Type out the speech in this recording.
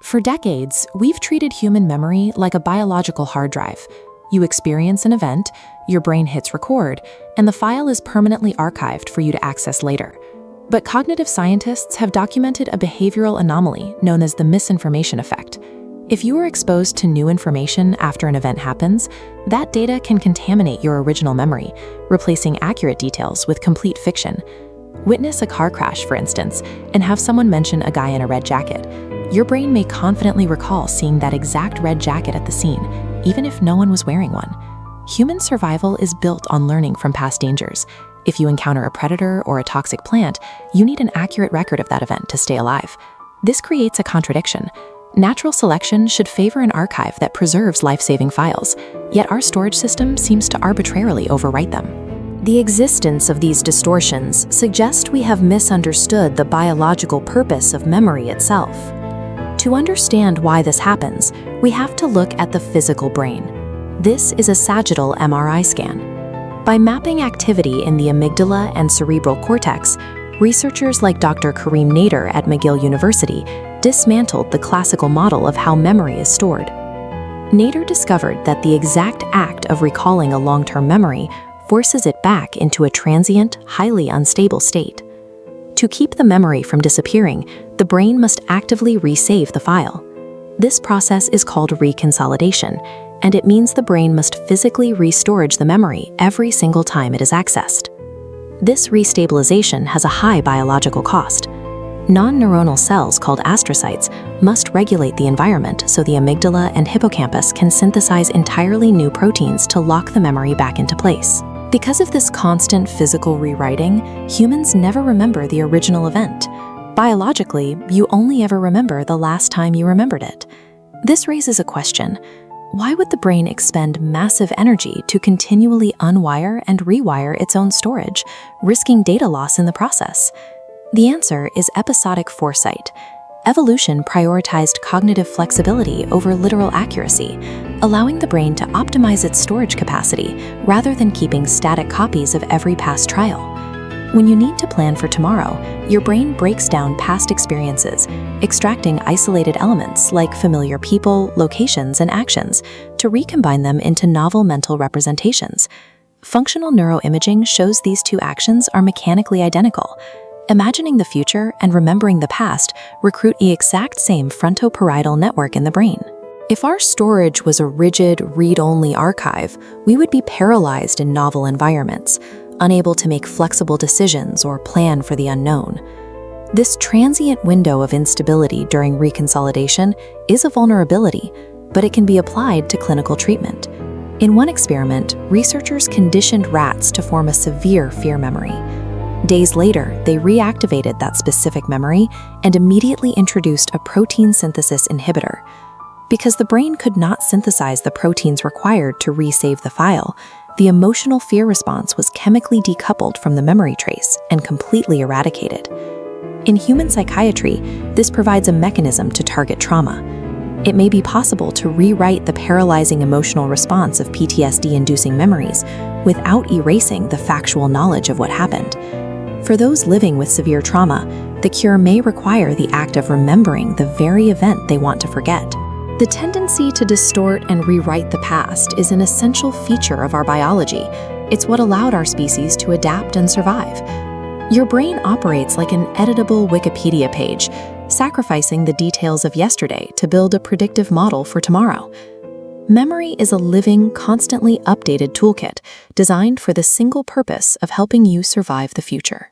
For decades, we've treated human memory like a biological hard drive. You experience an event, your brain hits record, and the file is permanently archived for you to access later. But cognitive scientists have documented a behavioral anomaly known as the misinformation effect. If you are exposed to new information after an event happens, that data can contaminate your original memory, replacing accurate details with complete fiction. Witness a car crash, for instance, and have someone mention a guy in a red jacket. Your brain may confidently recall seeing that exact red jacket at the scene, even if no one was wearing one. Human survival is built on learning from past dangers. If you encounter a predator or a toxic plant, you need an accurate record of that event to stay alive. This creates a contradiction. Natural selection should favor an archive that preserves life-saving files, yet our storage system seems to arbitrarily overwrite them. The existence of these distortions suggests we have misunderstood the biological purpose of memory itself. To understand why this happens, we have to look at the physical brain. This is a sagittal MRI scan. By mapping activity in the amygdala and cerebral cortex, researchers like Dr. Karim Nader at McGill University dismantled the classical model of how memory is stored. Nader discovered that the exact act of recalling a long-term memory forces it back into a transient, highly unstable state. To keep the memory from disappearing, the brain must actively resave the file. This process is called reconsolidation, and it means the brain must physically restorage the memory every single time it is accessed. This restabilization has a high biological cost. Non-neuronal cells called astrocytes must regulate the environment so the amygdala and hippocampus can synthesize entirely new proteins to lock the memory back into place. Because of this constant physical rewriting, humans never remember the original event. Biologically, you only ever remember the last time you remembered it. This raises a question. Why would the brain expend massive energy to continually unwire and rewire its own storage, risking data loss in the process? The answer is episodic foresight. Evolution prioritized cognitive flexibility over literal accuracy, allowing the brain to optimize its storage capacity rather than keeping static copies of every past trial. When you need to plan for tomorrow, your brain breaks down past experiences, extracting isolated elements like familiar people, locations, and actions to recombine them into novel mental representations. Functional neuroimaging shows these two actions are mechanically identical. Imagining the future and remembering the past recruit the exact same frontoparietal network in the brain. If our storage was a rigid, read-only archive, we would be paralyzed in novel environments, unable to make flexible decisions or plan for the unknown. This transient window of instability during reconsolidation is a vulnerability, but it can be applied to clinical treatment. In one experiment, researchers conditioned rats to form a severe fear memory. Days later, they reactivated that specific memory and immediately introduced a protein synthesis inhibitor. Because the brain could not synthesize the proteins required to resave the file, the emotional fear response was chemically decoupled from the memory trace and completely eradicated. In human psychiatry, this provides a mechanism to target trauma. It may be possible to rewrite the paralyzing emotional response of PTSD-inducing memories without erasing the factual knowledge of what happened. For those living with severe trauma, the cure may require the act of remembering the very event they want to forget. The tendency to distort and rewrite the past is an essential feature of our biology. It's what allowed our species to adapt and survive. Your brain operates like an editable Wikipedia page, sacrificing the details of yesterday to build a predictive model for tomorrow. Memory is a living, constantly updated toolkit designed for the single purpose of helping you survive the future.